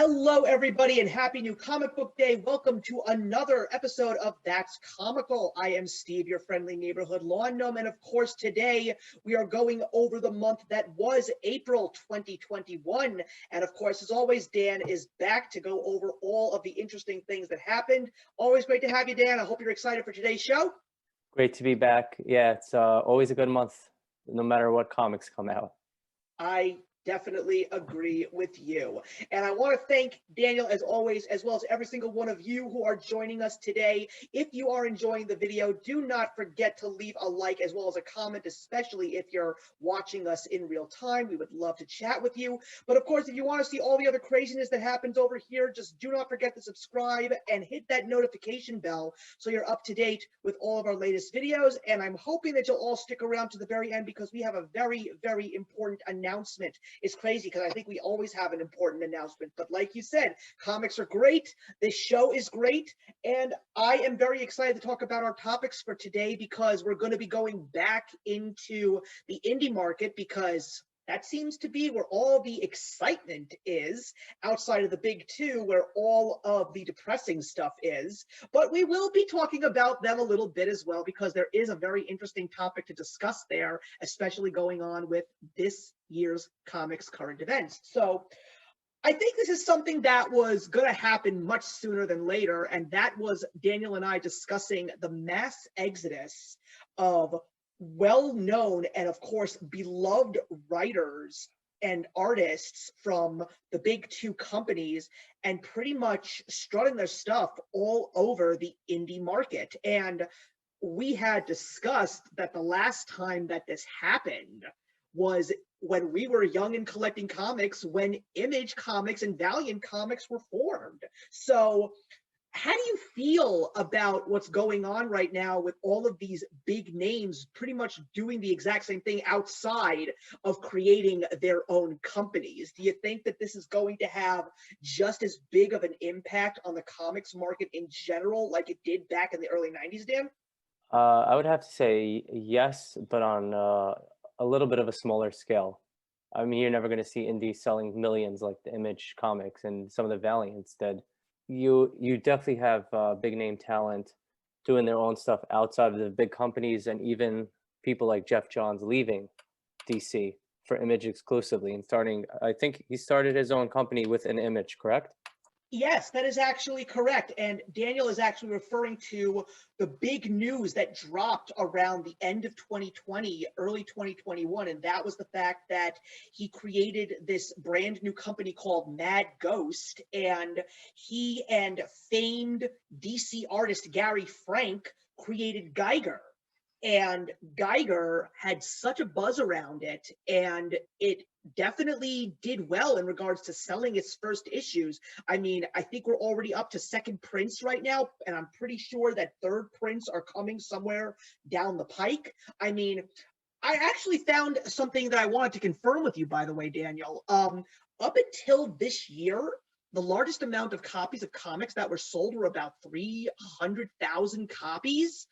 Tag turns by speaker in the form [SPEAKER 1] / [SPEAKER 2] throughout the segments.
[SPEAKER 1] Hello, everybody, and happy new comic book day. Welcome to another episode of That's Comical. I am Steve, your friendly neighborhood lawn gnome, and of course, today we are going over the month that was April 2021. And of course, as always, Dan is back to go over all of the interesting things that happened. Always great to have you, Dan. I hope you're excited for today's show.
[SPEAKER 2] Great to be back. Yeah, it's always a good month, no matter what comics come out.
[SPEAKER 1] I definitely agree with you. And I want to thank Daniel, as always, as well as every single one of you who are joining us today. If you are enjoying the video, do not forget to leave a like as well as a comment, especially if you're watching us in real time. We would love to chat with you. But of course, if you want to see all the other craziness that happens over here, just do not forget to subscribe and hit that notification bell so you're up to date with all of our latest videos. And I'm hoping that you'll all stick around to the very end because we have a very, very important announcement. It's crazy because I think we always have an important announcement, but like you said, comics are great, this show is great, and I am very excited to talk about our topics for today because we're going to be going back into the indie market because that seems to be where all the excitement is, outside of the big two, where all of the depressing stuff is. But we will be talking about them a little bit as well, because there is a very interesting topic to discuss there, especially going on with this year's comics current events. So I think this is something that was going to happen much sooner than later, and that was Daniel and I discussing the mass exodus of well-known and, of course, beloved writers and artists from the big two companies and pretty much strutting their stuff all over the indie market. And we had discussed that the last time that this happened was when we were young and collecting comics, when Image Comics and Valiant Comics were formed. So how do you feel about what's going on right now with all of these big names pretty much doing the exact same thing outside of creating their own companies? Do you think that this is going to have just as big of an impact on the comics market in general like it did back in the early 90s, Dan?
[SPEAKER 2] I would have to say yes, but on a little bit of a smaller scale. I mean, you're never going to see indies selling millions like the Image Comics and some of the Valiants did. You definitely have big name talent doing their own stuff outside of the big companies, and even people like Jeff Johns leaving DC for Image exclusively and starting. I think he started his own company with an Image, correct?
[SPEAKER 1] Yes, that is actually correct. And Daniel is actually referring to the big news that dropped around the end of 2020, early 2021. And that was the fact that he created this brand new company called Mad Ghost. And he and famed DC artist Gary Frank created Geiger. And Geiger had such a buzz around it, and it definitely did well in regards to selling its first issues. I mean, I think we're already up to second prints right now, and I'm pretty sure that third prints are coming somewhere down the pike. I mean, I actually found something that I wanted to confirm with you, by the way, Daniel. Up until this year, the largest amount of copies of comics that were sold were about 300,000 copies.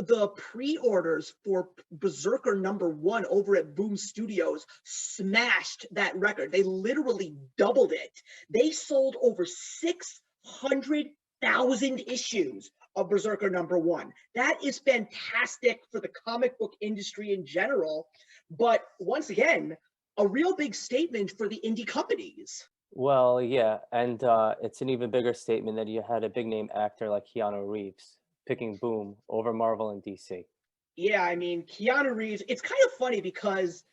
[SPEAKER 1] The pre-orders for Berserker #1 over at Boom Studios smashed that record. They literally doubled it. They sold over 600,000 issues of Berserker #1. That is fantastic for the comic book industry in general, but once again, a real big statement for the indie companies.
[SPEAKER 2] Well, yeah, and it's an even bigger statement that you had a big name actor like Keanu Reeves picking Boom over Marvel and DC.
[SPEAKER 1] Yeah, I mean, Keanu Reeves, it's kind of funny because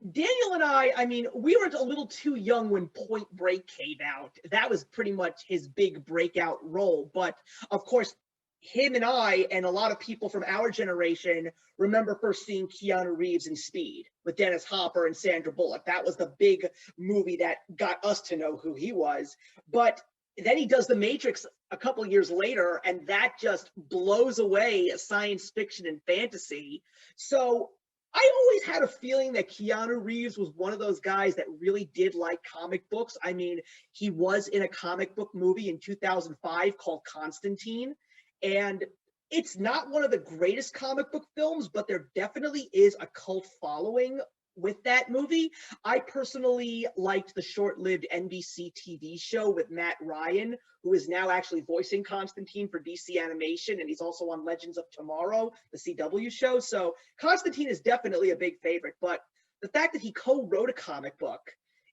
[SPEAKER 1] Daniel and I mean, we were a little too young when Point Break came out. That was pretty much his big breakout role. But of course, him and I and a lot of people from our generation remember first seeing Keanu Reeves in Speed with Dennis Hopper and Sandra Bullock. That was the big movie that got us to know who he was. But then he does The Matrix a couple years later, and that just blows away science fiction and fantasy. So I always had a feeling that Keanu Reeves was one of those guys that really did like comic books. I mean, he was in a comic book movie in 2005 called Constantine, and it's not one of the greatest comic book films, but there definitely is a cult following with that movie. I personally liked the short-lived NBC TV show with Matt Ryan, who is now actually voicing Constantine for DC Animation, and he's also on Legends of Tomorrow, the CW show. So Constantine is definitely a big favorite, but the fact that he co-wrote a comic book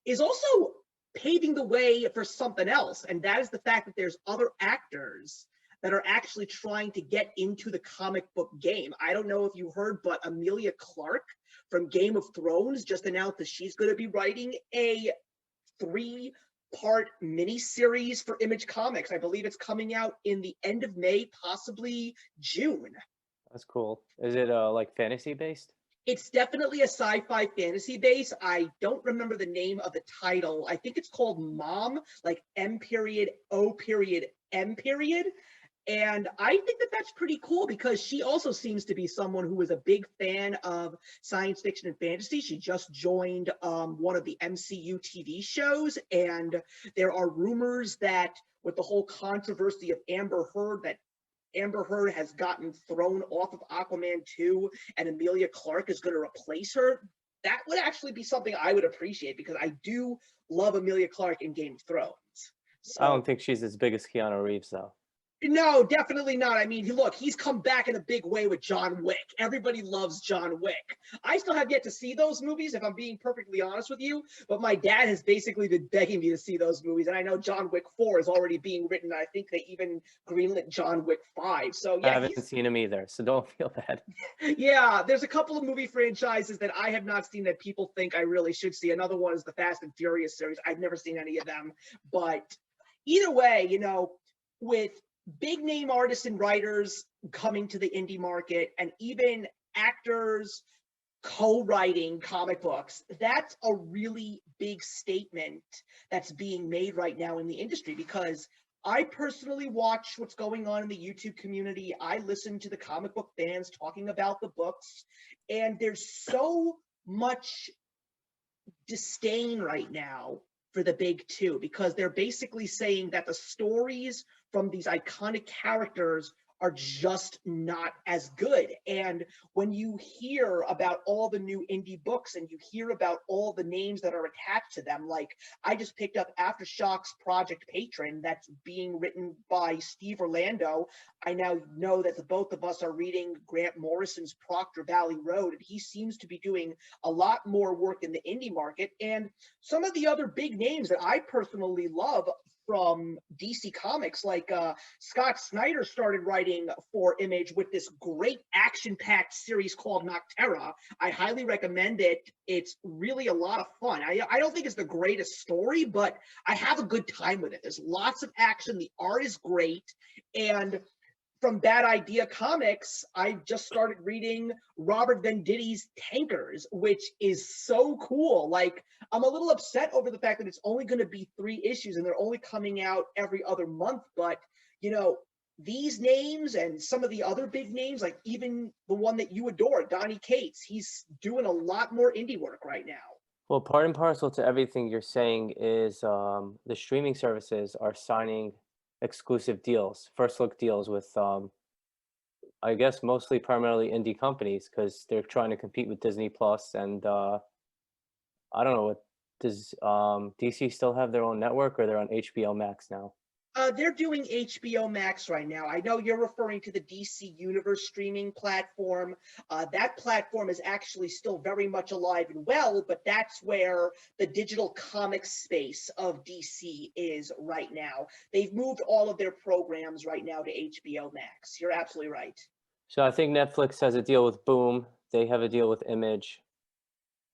[SPEAKER 1] is also paving the way for something else, and that is the fact that there's other actors that are actually trying to get into the comic book game. I don't know if you heard, but Emilia Clarke from Game of Thrones just announced that she's going to be writing a 3-part miniseries for Image Comics. I believe it's coming out in the end of May, possibly June.
[SPEAKER 2] That's cool. Is it like fantasy based?
[SPEAKER 1] It's definitely a sci-fi fantasy base. I don't remember the name of the title. I think it's called Mom, like M period O period M period. And I think that that's pretty cool because she also seems to be someone who is a big fan of science fiction and fantasy. She just joined one of the MCU TV shows, and there are rumors that with the whole controversy of Amber Heard, that Amber Heard has gotten thrown off of Aquaman 2 and Emilia Clarke is going to replace her. That would actually be something I would appreciate because I do love Emilia Clarke in Game of Thrones.
[SPEAKER 2] I
[SPEAKER 1] So
[SPEAKER 2] don't think she's as big as Keanu Reeves, though.
[SPEAKER 1] no, definitely not. I mean, look, he's come back in a big way with John Wick. Everybody loves John Wick. I still have yet to see those movies, if I'm being perfectly honest with you, but my dad has basically been begging me to see those movies, and I know John Wick 4 is already being written. I think they even greenlit John Wick 5. So
[SPEAKER 2] I
[SPEAKER 1] yeah,
[SPEAKER 2] haven't seen him either, so don't feel bad.
[SPEAKER 1] yeah, there's a couple of movie franchises that I have not seen that people think I really should see. Another one is the Fast and Furious series. I've never seen any of them, but either way, with big name artists and writers coming to the indie market and even actors co-writing comic books, that's a really big statement that's being made right now in the industry because I personally watch what's going on in the YouTube community. I listen to the comic book fans talking about the books, and there's so much disdain right now for the big two because they're basically saying that the stories from these iconic characters are just not as good. And when you hear about all the new indie books and you hear about all the names that are attached to them, like I just picked up Aftershock's Project Patron that's being written by Steve Orlando. I now know that the both of us are reading Grant Morrison's Proctor Valley Road, and he seems to be doing a lot more work in the indie market. And some of the other big names that I personally love from DC Comics, like Scott Snyder started writing for Image with this great action-packed series called Nocterra. I highly recommend it. It's really a lot of fun. I don't think it's the greatest story, but I have a good time with it. There's lots of action. The art is great. And from Bad Idea Comics, I just started reading Robert Venditti's Tankers, which is so cool. Like, I'm a little upset over the fact that it's only going to be 3 issues and they're only coming out every other month. But, these names and some of the other big names, like even the one that you adore, Donny Cates, he's doing a lot more indie work right now.
[SPEAKER 2] Well, part and parcel to everything you're saying is the streaming services are signing exclusive deals, first look deals with, I guess, mostly primarily indie companies because they're trying to compete with Disney Plus and I don't know what does DC still have their own network or they're on HBO Max now?
[SPEAKER 1] They're doing HBO Max right now. I know you're referring to the DC Universe streaming platform. That platform is actually still very much alive and well, but that's where the digital comics space of DC is right now. They've moved all of their programs right now to HBO Max. You're absolutely right.
[SPEAKER 2] So I think Netflix has a deal with Boom. They have a deal with Image.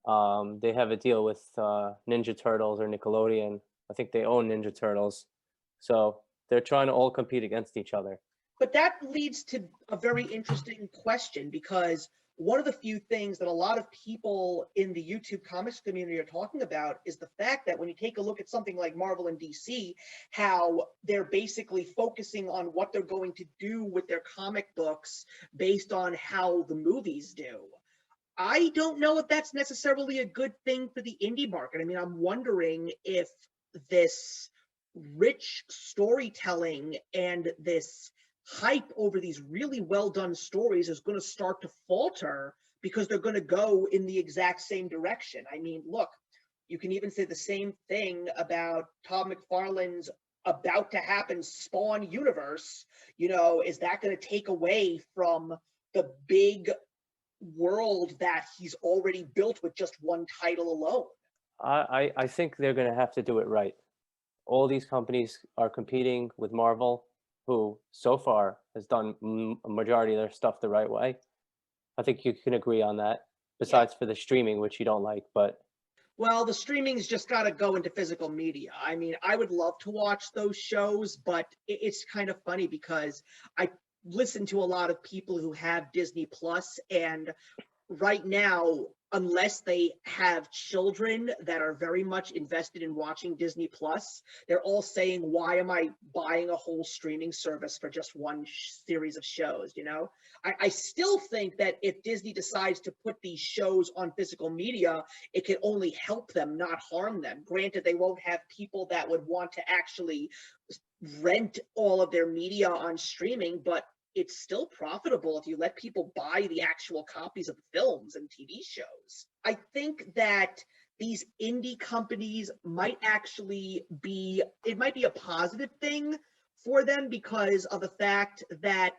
[SPEAKER 2] They have a deal with Ninja Turtles or Nickelodeon. I think they own Ninja Turtles. So they're trying to all compete against each other.
[SPEAKER 1] But that leads to a very interesting question because one of the few things that a lot of people in the YouTube comics community are talking about is the fact that when you take a look at something like Marvel and DC, how they're basically focusing on what they're going to do with their comic books based on how the movies do. I don't know if that's necessarily a good thing for the indie market. I mean, I'm wondering if this rich storytelling and this hype over these really well done stories is going to start to falter because they're going to go in the exact same direction. I mean, look, you can even say the same thing about Todd McFarlane's about to happen Spawn universe. Is that going to take away from the big world that he's already built with just one title alone?
[SPEAKER 2] I think they're going to have to do it right. All these companies are competing with Marvel, who so far has done a majority of their stuff the right way. I think you can agree on that.
[SPEAKER 1] Yeah.
[SPEAKER 2] Besides for the streaming, which you don't like, but
[SPEAKER 1] Well, the streaming's just got to go into physical media. I mean, I would love to watch those shows, but it's kind of funny because I listen to a lot of people who have Disney Plus, and right now, unless they have children that are very much invested in watching Disney Plus, they're all saying, why am I buying a whole streaming service for just one series of shows? I still think that if Disney decides to put these shows on physical media, it can only help them, not harm them. Granted, they won't have people that would want to actually rent all of their media on streaming, but it's still profitable if you let people buy the actual copies of films and TV shows. I think that these indie companies might actually it might be a positive thing for them because of the fact that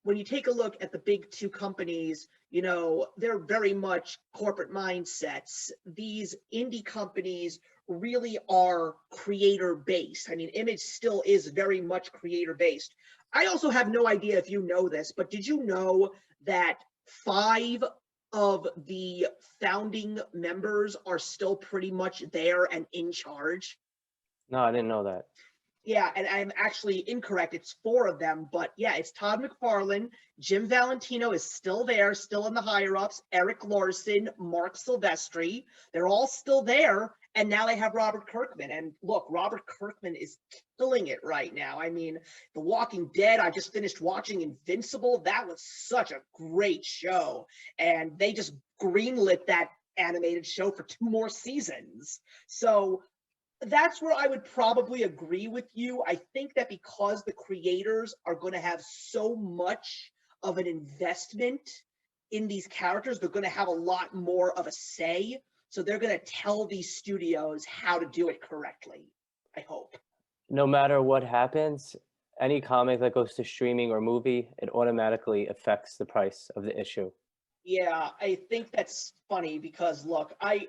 [SPEAKER 1] when you take a look at the big two companies, they're very much corporate mindsets. These indie companies really are creator based. I mean, Image still is very much creator based. I also have no idea if you know this, but did you know that 5 of the founding members are still pretty much there and in charge?
[SPEAKER 2] no, I didn't know that.
[SPEAKER 1] Yeah, and I'm actually incorrect. It's 4 of them, but yeah, it's Todd McFarlane. Jim Valentino is still there, still in the higher ups. Eric Larson, Mark Silvestri, they're all still there. And now they have Robert Kirkman. And look, Robert Kirkman is killing it right now. I mean, The Walking Dead, I just finished watching Invincible. That was such a great show. And they just greenlit that animated show for 2 more seasons. So that's where I would probably agree with you. I think that because the creators are going to have so much of an investment in these characters, they're going to have a lot more of a say. So they're going to tell these studios how to do it correctly, I hope.
[SPEAKER 2] No matter what happens, any comic that goes to streaming or movie, it automatically affects the price of the issue.
[SPEAKER 1] Yeah, I think that's funny because look, I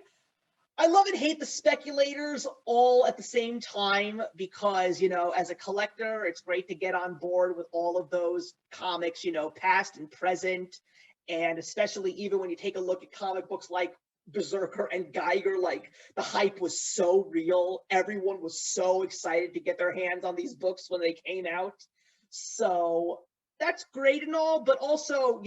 [SPEAKER 1] love and hate the speculators all at the same time because, as a collector, it's great to get on board with all of those comics, past and present. And especially even when you take a look at comic books like Berserker and Geiger, like the hype was so real. Everyone was so excited to get their hands on these books when they came out. So that's great and all, but also,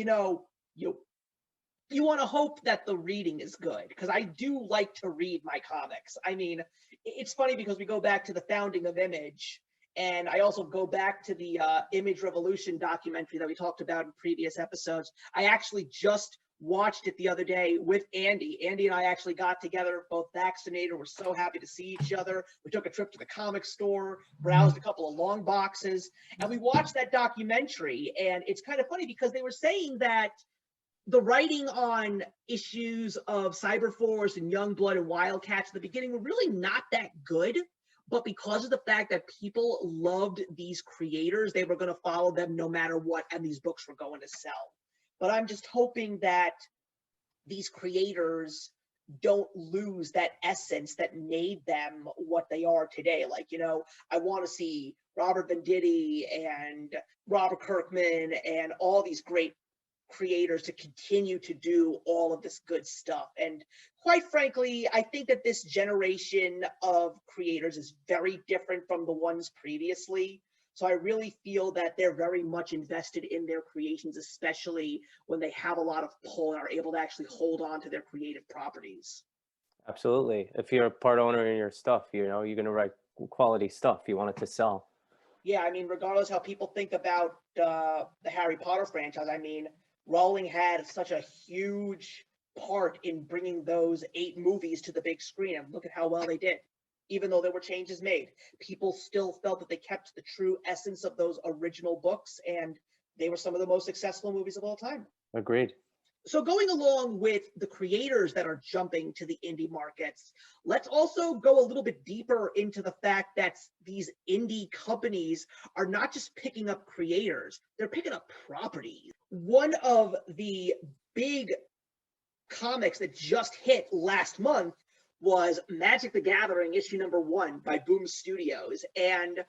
[SPEAKER 1] you want to hope that the reading is good because I do like to read my comics. I mean, it's funny because we go back to the founding of Image, and I also go back to the Image Revolution documentary that we talked about in previous episodes. I actually just watched it the other day with Andy. Andy and I actually got together, both vaccinated. We're so happy to see each other. We took a trip to the comic store, browsed a couple of long boxes, and we watched that documentary. And it's kind of funny because they were saying that the writing on issues of Cyberforce and Youngblood and Wildcats at the beginning were really not that good. But because of the fact that people loved these creators, they were going to follow them no matter what, and these books were going to sell. But I'm just hoping that these creators don't lose that essence that made them what they are today. Like, I want to see Robert Venditti and Robert Kirkman and all these great creators to continue to do all of this good stuff. And quite frankly, I think that this generation of creators is very different from the ones previously. So I really feel that they're very much invested in their creations, especially when they have a lot of pull and are able to actually hold on to their creative properties.
[SPEAKER 2] Absolutely. If you're a part owner in your stuff, you're going to write quality stuff. You want it to sell.
[SPEAKER 1] Yeah, I mean, regardless how people think about the Harry Potter franchise, I mean, Rowling had such a huge part in bringing those 8 movies to the big screen, and look at how well they did. even though there were changes made. People still felt that they kept the true essence of those original books, and they were some of the most successful movies of all time.
[SPEAKER 2] Agreed.
[SPEAKER 1] So going along with the creators that are jumping to the indie markets, let's also go a little bit deeper into the fact that these indie companies are not just picking up creators, they're picking up properties. One of the big comics that just hit last month was Magic the Gathering issue #1 by Boom Studios. And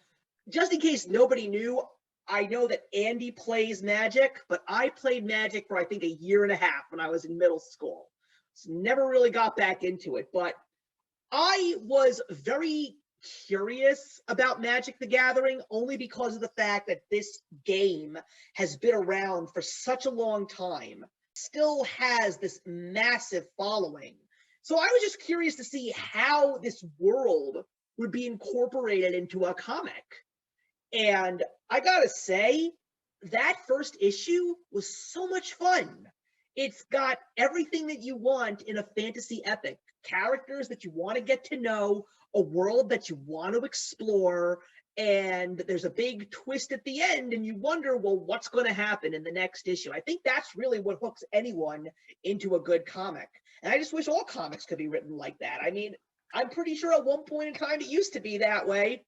[SPEAKER 1] just in case nobody knew, I know that Andy plays Magic, but I played Magic for I think a year and a half when I was in middle school. So never really got back into it, but I was very curious about Magic the Gathering only because of the fact that this game has been around for such a long time, still has this massive following. So I was just curious to see how this world would be incorporated into a comic. And I gotta say, that first issue was so much fun. It's got everything that you want in a fantasy epic. Characters that you want to get to know, a world that you want to explore, and there's a big twist at the end, and you wonder, well, what's going to happen in the next issue? I think that's really what hooks anyone into a good comic. And I just wish all comics could be written like that. I mean, I'm pretty sure at one point in time it used to be that way,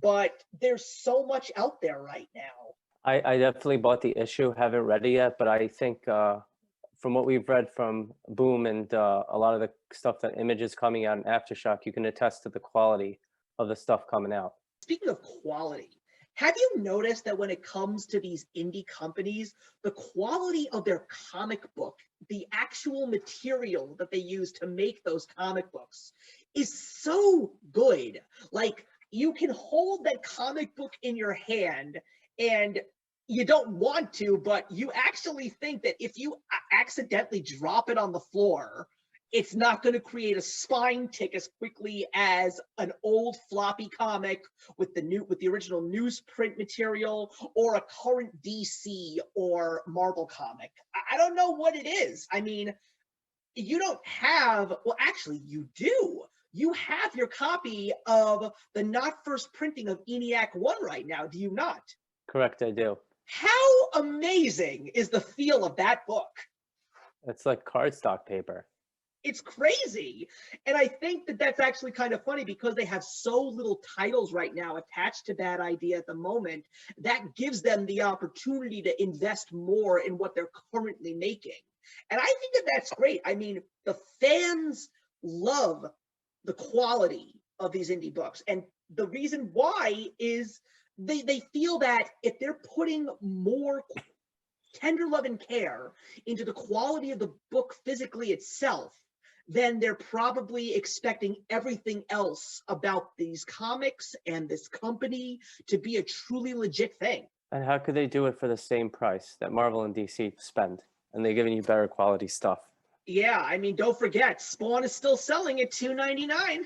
[SPEAKER 1] but there's so much out there right now.
[SPEAKER 2] I definitely bought the issue, haven't read it yet, but I think from what we've read from Boom and a lot of the stuff that Image is coming out in Aftershock, you can attest to the quality of the stuff coming out.
[SPEAKER 1] Speaking of quality, have you noticed that when it comes to these indie companies, the quality of their comic book, the actual material that they use to make those comic books, is so good? Like, you can hold that comic book in your hand and you don't want to, but you actually think that if you accidentally drop it on the floor, it's not going to create a spine tick as quickly as an old floppy comic with the original newsprint material or a current DC or Marvel comic. I don't know what it is. I mean, you don't have, well, actually, you do. You have your copy of the not first printing of ENIAC 1 right now, do you not?
[SPEAKER 2] Correct, I do.
[SPEAKER 1] How amazing is the feel of that book?
[SPEAKER 2] It's like cardstock paper.
[SPEAKER 1] It's crazy. And I think that that's actually kind of funny because they have so little titles right now attached to Bad Idea at the moment. That gives them the opportunity to invest more in what they're currently making. And I think that that's great. I mean, the fans love the quality of these indie books. And the reason why is they feel that if they're putting more tender love and care into the quality of the book physically itself, then they're probably expecting everything else about these comics and this company to be a truly legit thing.
[SPEAKER 2] And how could they do it for the same price that Marvel and DC spend? And they're giving you better quality stuff.
[SPEAKER 1] Yeah, I mean, don't forget, Spawn is still selling at $2.99.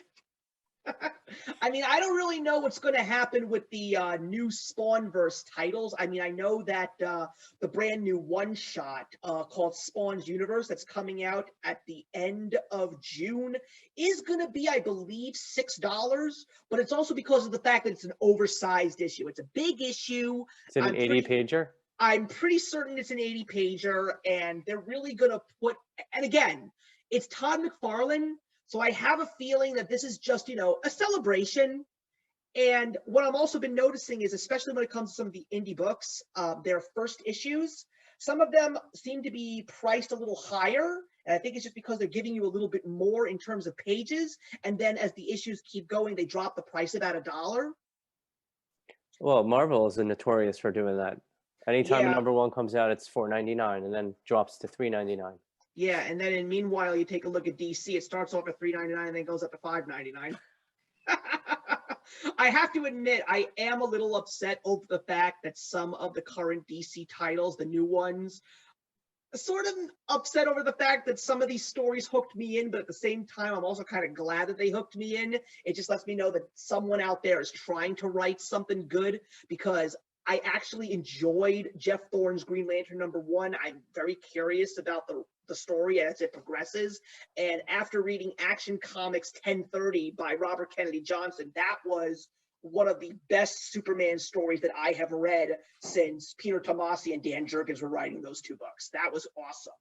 [SPEAKER 1] I mean, I don't really know what's going to happen with the new Spawnverse titles. I mean, I know that the brand new one-shot called Spawn's Universe that's coming out at the end of June is going to be, I believe, $6, but it's also because of the fact that it's an oversized issue. It's a big issue.
[SPEAKER 2] Is it an 80-pager?
[SPEAKER 1] I'm pretty certain it's an 80-pager, and they're really going to put, and again, it's Todd McFarlane, so I have a feeling that this is just, you know, a celebration. And what I've also been noticing is, especially when it comes to some of the indie books, their first issues, some of them seem to be priced a little higher. And I think it's just because they're giving you a little bit more in terms of pages. And then as the issues keep going, they drop the price about $1.
[SPEAKER 2] Well, Marvel is notorious for doing that. Anytime
[SPEAKER 1] Yeah.
[SPEAKER 2] a #1 comes out, it's $4.99 and then drops to $3.99.
[SPEAKER 1] Yeah, and then meanwhile, you take a look at DC, it starts off at $3.99 and then goes up to $5.99. I have to admit, I am a little upset over the fact that some of the current DC titles, the new ones, sort of upset over the fact that some of these stories hooked me in, but at the same time, I'm also kind of glad that they hooked me in. It just lets me know that someone out there is trying to write something good, because I actually enjoyed Jeff Thorne's Green Lantern #1. I'm very curious about the story as it progresses. And after reading Action Comics 1030 by Robert Kennedy Johnson, that was one of the best Superman stories that I have read since Peter Tomasi and Dan Jurgens were writing those two books. That was awesome.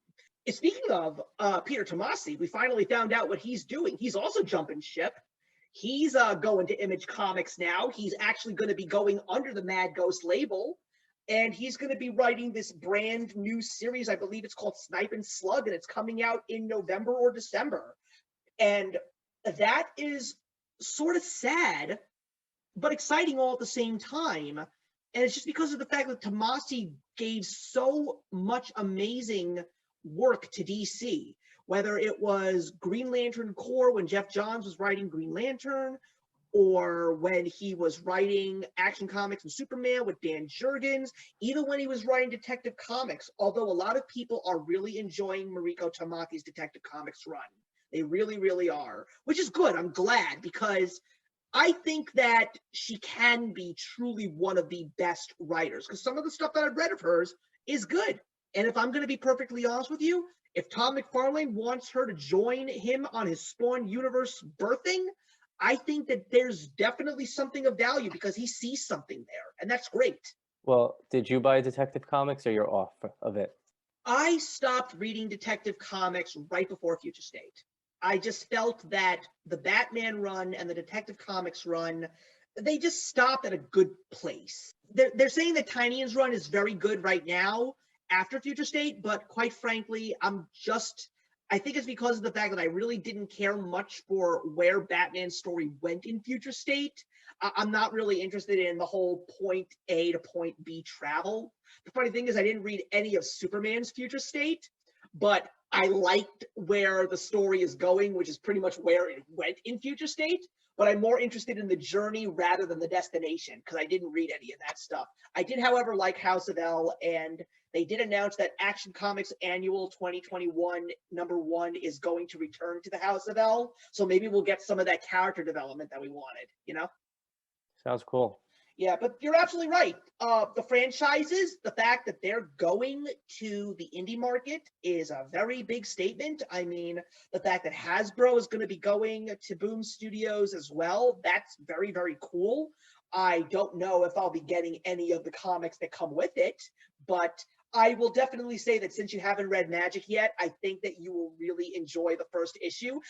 [SPEAKER 1] And speaking of Peter Tomasi, we finally found out what he's doing. He's also jumping ship. He's going to Image Comics now. He's actually going to be going under the Mad Ghost label, and he's going to be writing this brand new series. I believe it's called Snipe and Slug, and it's coming out in November or December. And that is sort of sad, but exciting all at the same time. And it's just because of the fact that Tomasi gave so much amazing work to DC, whether it was Green Lantern Corps when Jeff Johns was writing Green Lantern, or when he was writing Action Comics and Superman with Dan Jurgens, even when he was writing Detective Comics, although a lot of people are really enjoying Mariko Tamaki's Detective Comics run. They really, really are, which is good. I'm glad, because I think that she can be truly one of the best writers, because some of the stuff that I've read of hers is good. And if I'm going to be perfectly honest with you, if Tom McFarlane wants her to join him on his Spawn universe birthing, I think that there's definitely something of value because he sees something there, and that's great.
[SPEAKER 2] Well, did you buy Detective Comics, or you're off of it?
[SPEAKER 1] I stopped reading Detective Comics right before Future State. I just felt that the Batman run and the Detective Comics run, they just stopped at a good place. They're saying that Tynian's run is very good right now after Future State, but quite frankly, I think it's because of the fact that I really didn't care much for where Batman's story went in Future State. I'm not really interested in the whole point A to point B travel. The funny thing is I didn't read any of Superman's Future State, but I liked where the story is going, which is pretty much where it went in Future State. But I'm more interested in the journey rather than the destination, because I didn't read any of that stuff. I did, however, like House of L, and they did announce that Action Comics Annual 2021 #1 is going to return to the House of L. So maybe we'll get some of that character development that we wanted, you know?
[SPEAKER 2] Sounds cool.
[SPEAKER 1] Yeah, but you're absolutely right. The franchises, the fact that they're going to the indie market is a very big statement. I mean, the fact that Hasbro is going to be going to Boom Studios as well, that's very, very cool. I don't know if I'll be getting any of the comics that come with it, but I will definitely say that since you haven't read Magic yet, I think that you will really enjoy the first issue.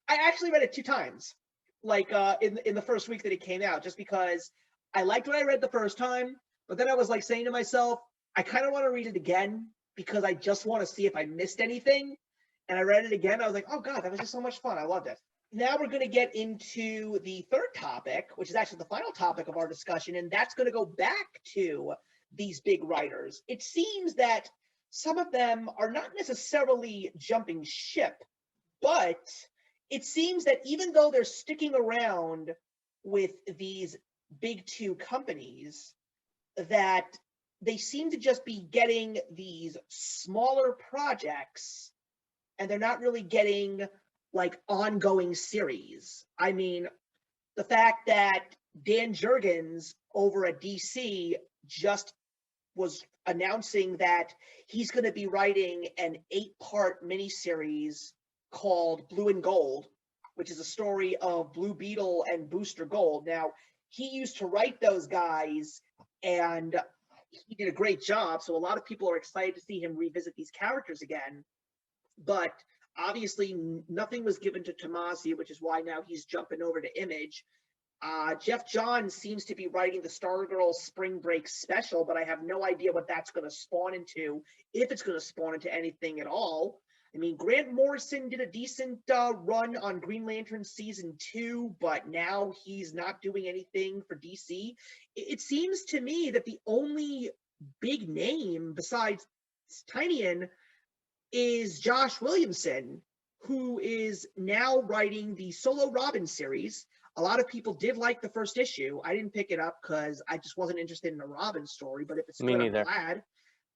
[SPEAKER 1] I actually read it 2 times, like in the first week that it came out, just because I liked what I read the first time, but then I was like saying to myself, I kind of want to read it again because I just want to see if I missed anything. And I read it again. I was like, oh God, that was just so much fun. I loved it. Now we're going to get into the third topic, which is actually the final topic of our discussion, and that's going to go back to these big writers. It seems that some of them are not necessarily jumping ship, but it seems that even though they're sticking around with these big 2 companies, that they seem to just be getting these smaller projects and they're not really getting like ongoing series. I mean, the fact that Dan Jurgens over at DC just was announcing that he's going to be writing an 8-part miniseries called Blue and Gold, which is a story of Blue Beetle and Booster Gold. Now, he used to write those guys, and he did a great job, so a lot of people are excited to see him revisit these characters again. But obviously, nothing was given to Tomasi, which is why now he's jumping over to Image. Jeff Johns seems to be writing the Stargirl Spring Break special, but I have no idea what that's going to spawn into, if it's going to spawn into anything at all. I mean, Grant Morrison did a decent run on Green Lantern Season 2, but now he's not doing anything for DC. It seems to me that the only big name besides Tynion is Josh Williamson, who is now writing the Solo Robin series. A lot of people did like the first issue. I didn't pick it up because I just wasn't interested in a Robin story, but if it's good, I'm glad.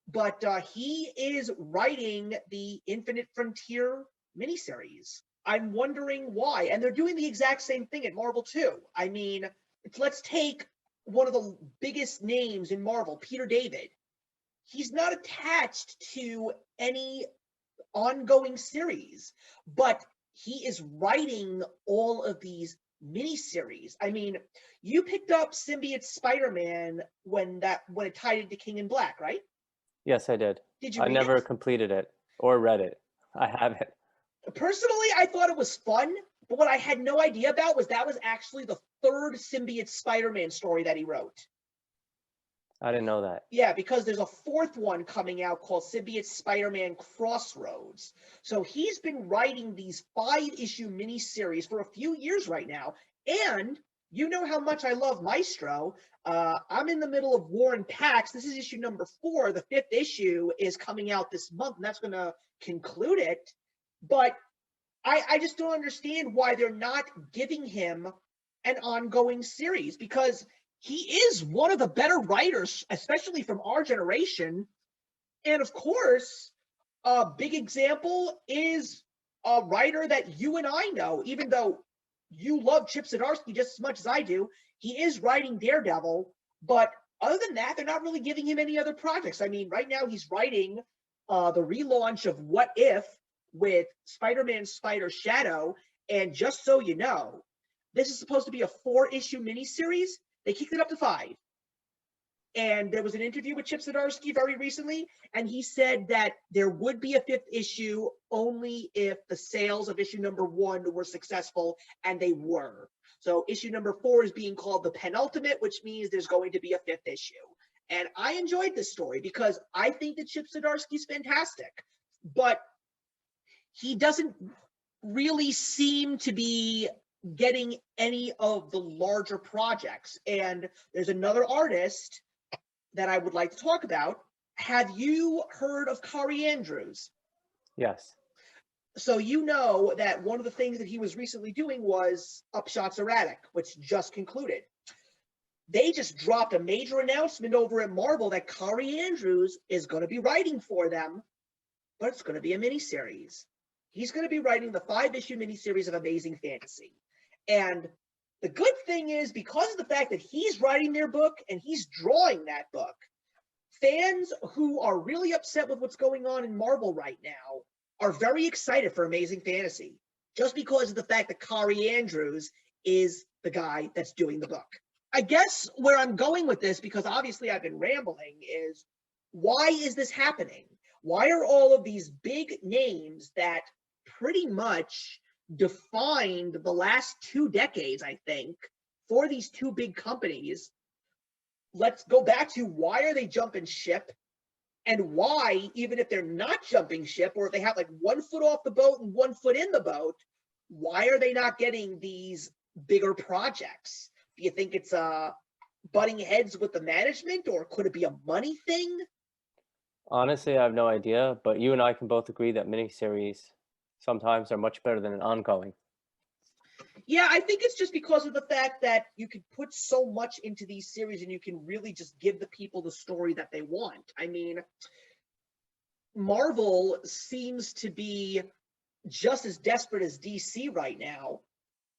[SPEAKER 1] But he is writing the Infinite Frontier miniseries. I'm wondering why. And they're doing the exact same thing at Marvel too. I mean, let's take one of the biggest names in Marvel, Peter David, he's not attached to any ongoing series, but he is writing all of these miniseries. I mean, you picked up Symbiote Spider-Man when it tied into King in Black, right?
[SPEAKER 2] Yes, I did.
[SPEAKER 1] Did you
[SPEAKER 2] I
[SPEAKER 1] read
[SPEAKER 2] never
[SPEAKER 1] it?
[SPEAKER 2] completed it or read it. I haven't.
[SPEAKER 1] Personally, I thought it was fun, but what I had no idea about was that was actually the third Symbiote Spider-Man story that he wrote.
[SPEAKER 2] I didn't know that.
[SPEAKER 1] Yeah, because there's a fourth one coming out called Symbiote Spider-Man Crossroads. So he's been writing these 5-issue miniseries for a few years right now. And you know how much I love Maestro. I'm in the middle of War and Pax. This is issue number 4. The 5th issue is coming out this month, and that's going to conclude it. But I just don't understand why they're not giving him an ongoing series, because he is one of the better writers, especially from our generation. And of course, a big example is a writer that you and I know, even though you love Chip Zdarsky just as much as I do. He is writing Daredevil, but other than that, they're not really giving him any other projects. I mean, right now he's writing the relaunch of What If with Spider-Man Spider Shadow. And just so you know, this is supposed to be a 4-issue miniseries. They kicked it up to 5. And there was an interview with Chip Zdarsky very recently, and he said that there would be a 5th issue only if the sales of issue number 1 were successful, and they were. So issue number 4 is being called the penultimate, which means there's going to be a 5th issue. And I enjoyed this story because I think that Chip Zdarsky's fantastic, but he doesn't really seem to be getting any of the larger projects. And there's another artist that I would like to talk about. Have you heard of Kari Andrews?
[SPEAKER 2] Yes.
[SPEAKER 1] So you know that one of the things that he was recently doing was Upshot's Erratic, which just concluded. They just dropped a major announcement over at Marvel that Kari Andrews is going to be writing for them, but it's going to be a miniseries. He's going to be writing the 5-issue miniseries of Amazing Fantasy. And the good thing is, because of the fact that he's writing their book and he's drawing that book, fans who are really upset with what's going on in Marvel right now are very excited for Amazing Fantasy, just because of the fact that Kari Andrews is the guy that's doing the book. I guess where I'm going with this, because obviously I've been rambling, is why is this happening? Why are all of these big names that pretty much defined the last 2 decades, I think, for these 2 big companies? Let's go back to, why are they jumping ship? And why, even if they're not jumping ship, or if they have like 1 foot off the boat and 1 foot in the boat, why are they not getting these bigger projects? Do you think it's butting heads with the management, or could it be a money thing?
[SPEAKER 2] Honestly, I have no idea, but you and I can both agree that miniseries sometimes are much better than an ongoing.
[SPEAKER 1] Yeah, I think it's just because of the fact that you can put so much into these series and you can really just give the people the story that they want. I mean, Marvel seems to be just as desperate as DC right now,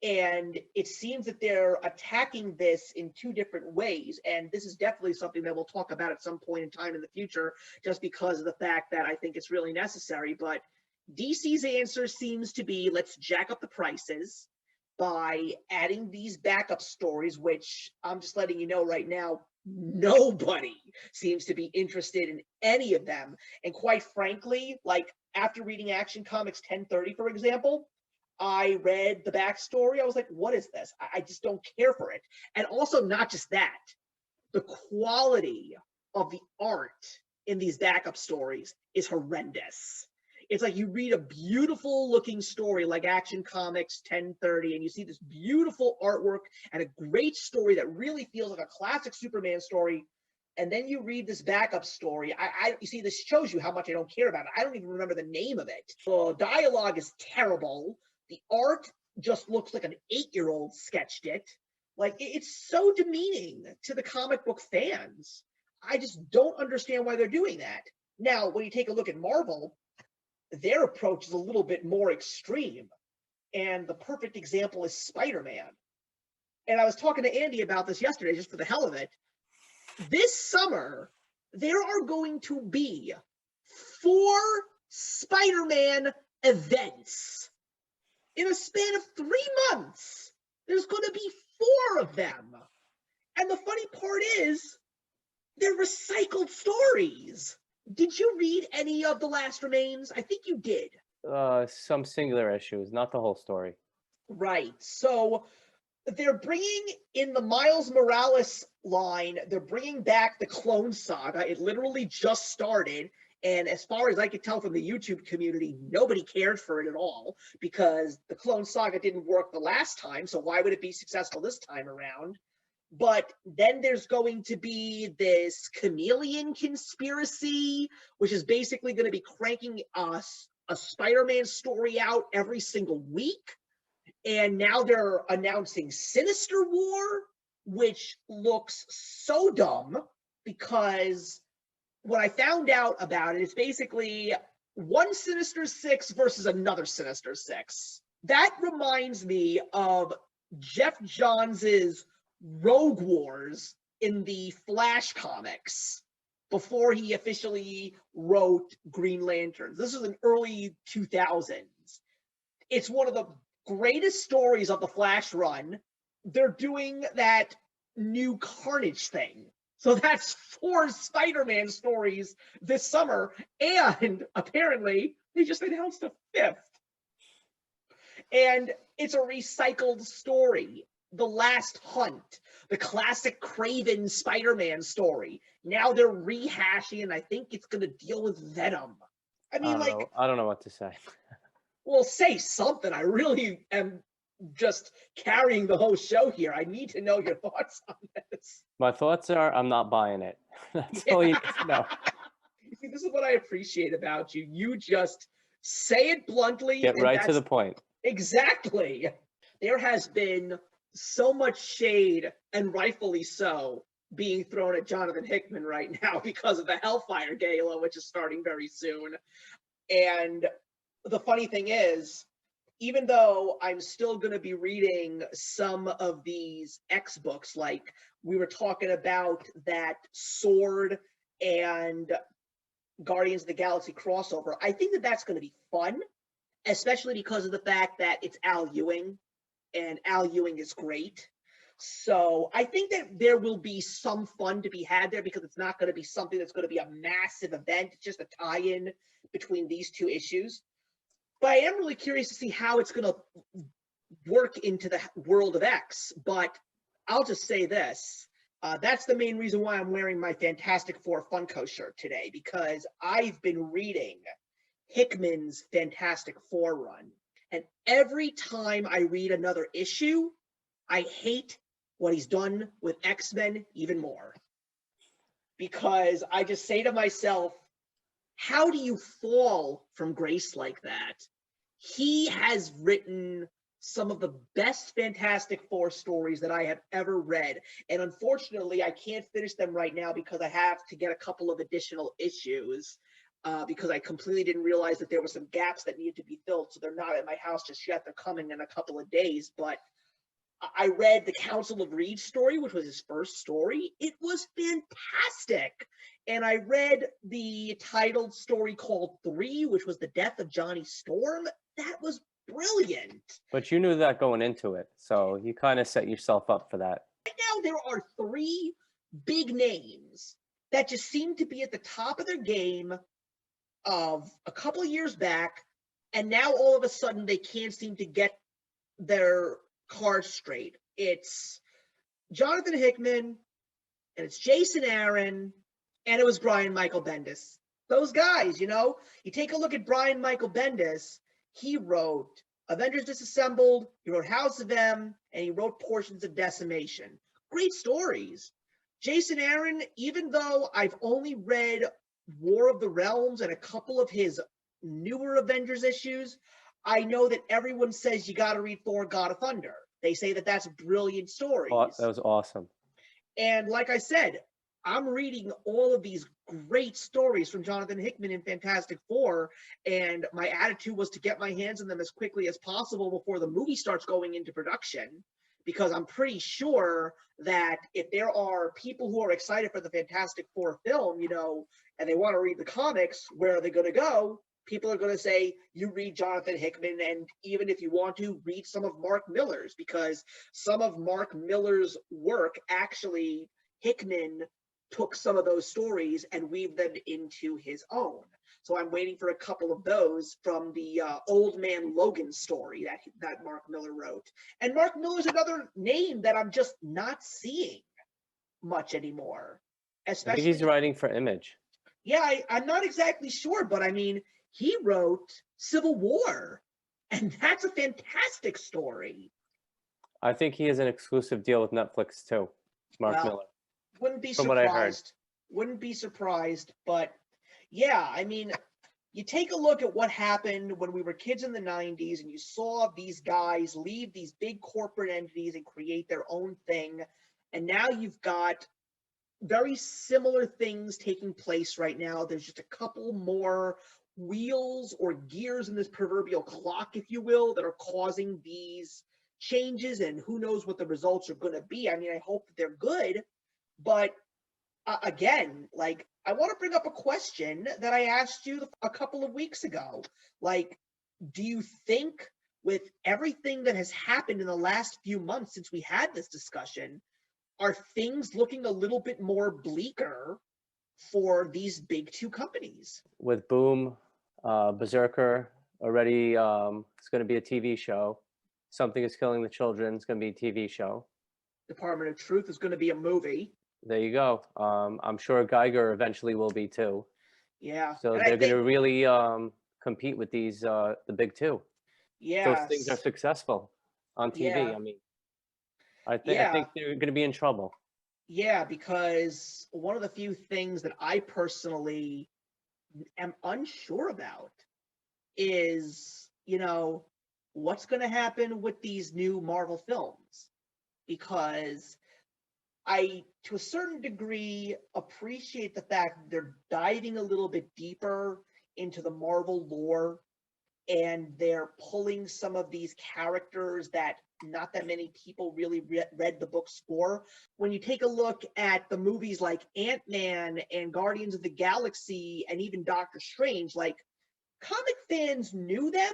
[SPEAKER 1] and it seems that they're attacking this in 2 different ways. And this is definitely something that we'll talk about at some point in time in the future, just because of the fact that I think it's really necessary. But DC's answer seems to be, let's jack up the prices by adding these backup stories, which I'm just letting you know right now, nobody seems to be interested in any of them. And quite frankly, like, after reading Action Comics 1030, for example, I read the backstory. I was like, what is this? I just don't care for it. And also, not just that, the quality of the art in these backup stories is horrendous. It's like you read a beautiful looking story like Action Comics 1030, and you see this beautiful artwork and a great story that really feels like a classic Superman story. And then you read this backup story. You see, this shows you how much I don't care about it. I don't even remember the name of it. The dialogue is terrible. The art just looks like an 8-year-old sketched it. Like, it's so demeaning to the comic book fans. I just don't understand why they're doing that. Now, when you take a look at Marvel, their approach is a little bit more extreme. And the perfect example is Spider-Man. and I was talking to Andy about this yesterday just for the hell of it. This summer, there are going to be 4 Spider-Man events. In a span of 3 months, there's going to be 4 of them. And the funny part is, they're recycled stories. Did you read any of The Last Remains? I think you did.
[SPEAKER 2] Some singular issues, not the whole story.
[SPEAKER 1] Right. So they're bringing in the Miles Morales line, they're bringing back the Clone Saga. It literally just started. And as far as I could tell from the YouTube community, nobody cared for it at all because the Clone Saga didn't work the last time. So why would it be successful this time around? But then there's going to be this chameleon conspiracy, which is basically going to be cranking us a Spider-Man story out every single week. And now they're announcing Sinister War, which looks so dumb because when I found out about it, it's basically one Sinister Six versus another Sinister Six. That reminds me of Jeff Johns' Rogue Wars in the Flash comics before he officially wrote Green Lanterns. This is in early 2000s. It's one of the greatest stories of the Flash run. They're doing that new Carnage thing. So that's 4 Spider-Man stories this summer, and apparently they just announced a 5th. And it's a recycled story. The Last Hunt, the classic Craven Spider-Man story. Now they're rehashing, and I think it's going to deal with Venom. I mean,
[SPEAKER 2] I don't know what to say.
[SPEAKER 1] Well, say something. I really am just carrying the whole show here. I need to know your thoughts on this.
[SPEAKER 2] My thoughts are I'm not buying it. That's all you need to know.
[SPEAKER 1] See, this is what I appreciate about you. You just say it bluntly.
[SPEAKER 2] Get right to the point.
[SPEAKER 1] Exactly. There has been so much shade, and rightfully so, being thrown at Jonathan Hickman right now because of the Hellfire Gala, which is starting very soon. And the funny thing is, even though I'm still going to be reading some of these X books, like we were talking about that Sword and Guardians of the Galaxy crossover, I think that that's going to be fun, especially because of the fact that it's Al Ewing, and Al Ewing is great. So I think that there will be some fun to be had there because it's not going to be something that's going to be a massive event, just a tie-in between these 2 issues. But I am really curious to see how it's going to work into the world of X. But I'll just say this. That's the main reason why I'm wearing my Fantastic Four Funko shirt today, because I've been reading Hickman's Fantastic Four run. And every time I read another issue, I hate what he's done with X-Men even more. Because I just say to myself, how do you fall from grace like that? He has written some of the best Fantastic Four stories that I have ever read. And unfortunately, I can't finish them right now because I have to get a couple of additional issues because I completely didn't realize that there were some gaps that needed to be filled. So they're not at my house just yet. They're coming in a couple of days. But I read the Council of Reed story, which was his first story. It was fantastic. And I read the titled story called 3, which was the death of Johnny Storm. That was brilliant.
[SPEAKER 2] But you knew that going into it, so you kind of set yourself up for that.
[SPEAKER 1] Right now, there are 3 big names that just seem to be at the top of their game of a couple of years back, and now all of a sudden they can't seem to get their cards straight. It's Jonathan Hickman, and it's Jason Aaron, and it was Brian Michael Bendis. Those guys, you know, you take a look at Brian Michael Bendis, he wrote Avengers Disassembled, he wrote House of M, and he wrote portions of Decimation. Great stories. Jason Aaron, even though I've only read War of the Realms and a couple of his newer Avengers issues, I know that everyone says you got to read Thor: God of Thunder. They say that that's brilliant stories.
[SPEAKER 2] Oh, that was awesome.
[SPEAKER 1] And like I said, I'm reading all of these great stories from Jonathan Hickman in Fantastic Four, and my attitude was to get my hands on them as quickly as possible before the movie starts going into production, because I'm pretty sure that if there are people who are excited for the Fantastic Four film, and they want to read the comics, where are they going to go? People are going to say, you read Jonathan Hickman, and even if you want to, read some of Mark Miller's, because some of Mark Miller's work, actually, Hickman took some of those stories and weaved them into his own. So I'm waiting for a couple of those from the Old Man Logan story that Mark Miller wrote. And Mark Miller's another name that I'm just not seeing much anymore.
[SPEAKER 2] I think he's writing for Image.
[SPEAKER 1] Yeah, I'm not exactly sure, but I mean, he wrote Civil War, and that's a fantastic story.
[SPEAKER 2] I think he has an exclusive deal with Netflix too, Mark Miller.
[SPEAKER 1] Wouldn't be
[SPEAKER 2] from what I heard.
[SPEAKER 1] Wouldn't be surprised, but yeah, I mean, you take a look at what happened when we were kids in the 90s and you saw these guys leave these big corporate entities and create their own thing, and now you've got very similar things taking place right now. There's just a couple more wheels or gears in this proverbial clock, if you will, that are causing these changes, and who knows what the results are going to be. I mean, I hope that they're good, but again, like, I want to bring up a question that I asked you a couple of weeks ago. Like, do you think with everything that has happened in the last few months since we had this discussion, are things looking a little bit more bleaker for these big two companies?
[SPEAKER 2] With Boom, Berserker already, it's going to be a TV show. Something is Killing the Children. It's going to be a TV show.
[SPEAKER 1] Department of Truth is going to be a movie.
[SPEAKER 2] There you go. I'm sure Geiger eventually will be too.
[SPEAKER 1] Yeah.
[SPEAKER 2] So they're going to really compete with these the big two.
[SPEAKER 1] Yeah.
[SPEAKER 2] Those things are successful on TV.
[SPEAKER 1] Yeah.
[SPEAKER 2] I mean, I think they're going to be in trouble.
[SPEAKER 1] Yeah, because one of the few things that I personally am unsure about is, what's going to happen with these new Marvel films. Because I, to a certain degree, appreciate the fact that they're diving a little bit deeper into the Marvel lore, and they're pulling some of these characters that not that many people really read the books for. When you take a look at the movies like Ant-Man and Guardians of the Galaxy and even Doctor Strange, like, comic fans knew them,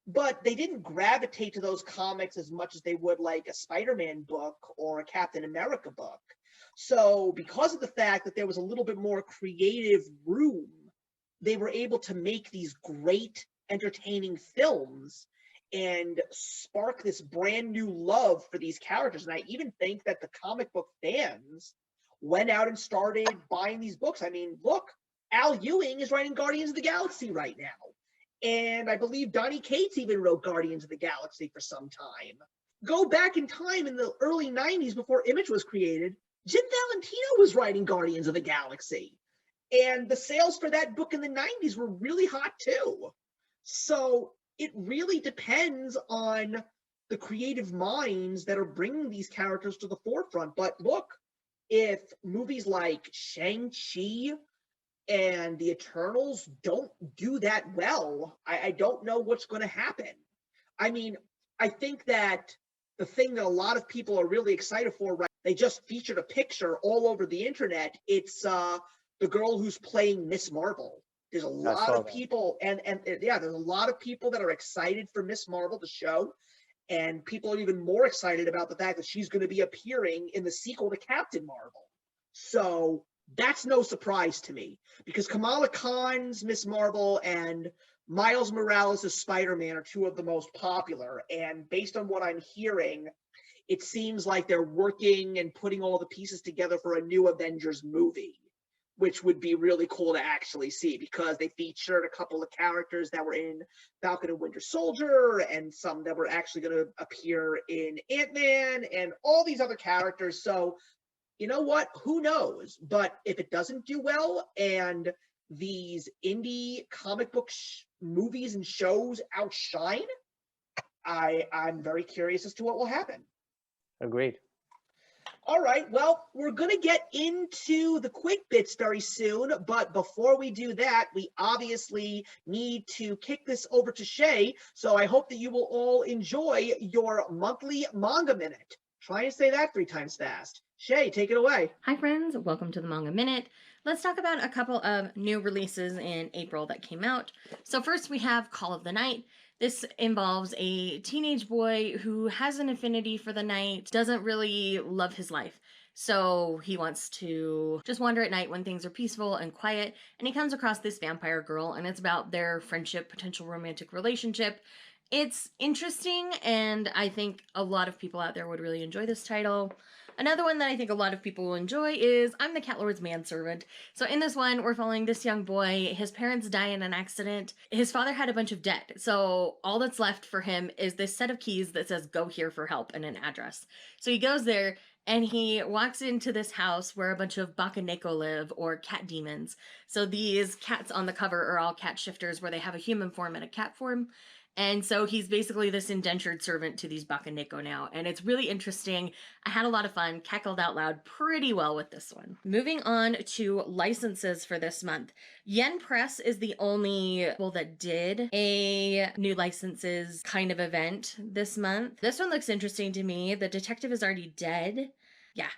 [SPEAKER 1] but they didn't gravitate to those comics as much as they would like a Spider-Man book or a Captain America book. So because of the fact that there was a little bit more creative room, they were able to make these great, entertaining films and spark this brand new love for these characters. And I even think that the comic book fans went out and started buying these books. I mean, look, Al Ewing is writing Guardians of the Galaxy right now. And I believe Donny Cates even wrote Guardians of the Galaxy for some time. Go back in time in the early 90s before Image was created, Jim Valentino was writing Guardians of the Galaxy. And the sales for that book in the 90s were really hot too. So it really depends on the creative minds that are bringing these characters to the forefront. But look, if movies like Shang-Chi and the Eternals don't do that well, I don't know what's going to happen. I mean, I think that the thing that a lot of people are really excited for, right? They just featured a picture all over the internet. It's the girl who's playing Miss Marvel. There's a lot of people, and yeah, there's a lot of people that are excited for Miss Marvel, the show, and people are even more excited about the fact that she's going to be appearing in the sequel to Captain Marvel. So that's no surprise to me, because Kamala Khan's Miss Marvel and Miles Morales' Spider-Man are two of the most popular, and based on what I'm hearing, it seems like they're working and putting all the pieces together for a new Avengers movie, which would be really cool to actually see, because they featured a couple of characters that were in Falcon and Winter Soldier and some that were actually going to appear in Ant-Man and all these other characters. So, you know what? Who knows? But if it doesn't do well and these indie comic book movies and shows outshine, I'm very curious as to what will happen.
[SPEAKER 2] Agreed.
[SPEAKER 1] All right, well, we're going to get into the quick bits very soon, but before we do that, we obviously need to kick this over to Shae. So I hope that you will all enjoy your monthly Manga Minute. Try and say that 3 times fast. Shae, take it away.
[SPEAKER 3] Hi friends, welcome to the Manga Minute. Let's talk about a couple of new releases in April that came out. So first we have Call of the Night. This involves a teenage boy who has an affinity for the night, doesn't really love his life. So he wants to just wander at night when things are peaceful and quiet, and he comes across this vampire girl, and it's about their friendship, potential romantic relationship. It's interesting, and I think a lot of people out there would really enjoy this title. Another one that I think a lot of people will enjoy is I'm the Cat Lord's Manservant. So in this one, we're following this young boy. His parents die in an accident. His father had a bunch of debt. So all that's left for him is this set of keys that says go here for help and an address. So he goes there and he walks into this house where a bunch of Bakaneko live, or cat demons. So these cats on the cover are all cat shifters where they have a human form and a cat form. And so he's basically this indentured servant to these Bakaneko now. And it's really interesting. I had a lot of fun, cackled out loud pretty well with this one. Moving on to licenses for this month. Yenpress is the only people that did a new licenses kind of event this month. This one looks interesting to me. The detective is already dead. Yeah,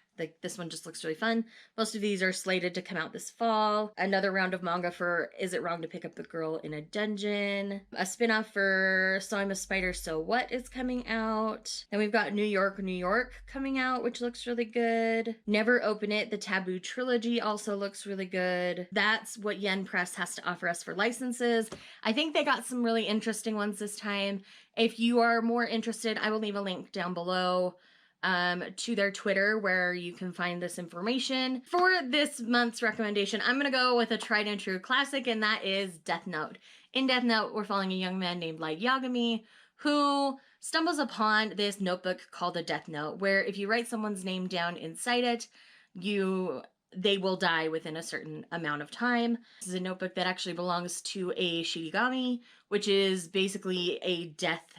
[SPEAKER 3] this one just looks really fun. Most of these are slated to come out this fall. Another round of manga for Is It Wrong to Pick Up the Girl in a Dungeon? A spinoff for So I'm a Spider, So What is coming out. Then we've got New York, New York coming out, which looks really good. Never Open It, the Taboo Trilogy also looks really good. That's what Yen Press has to offer us for licenses. I think they got some really interesting ones this time. If you are more interested, I will leave a link down below to their Twitter where you can find this information. For this month's recommendation, I'm gonna go with a tried and true classic, and that is Death Note. In Death Note, we're following a young man named Light Yagami who stumbles upon this notebook called a Death Note, where if you write someone's name down inside it, they will die within a certain amount of time. This is a notebook that actually belongs to a Shirigami, which is basically a death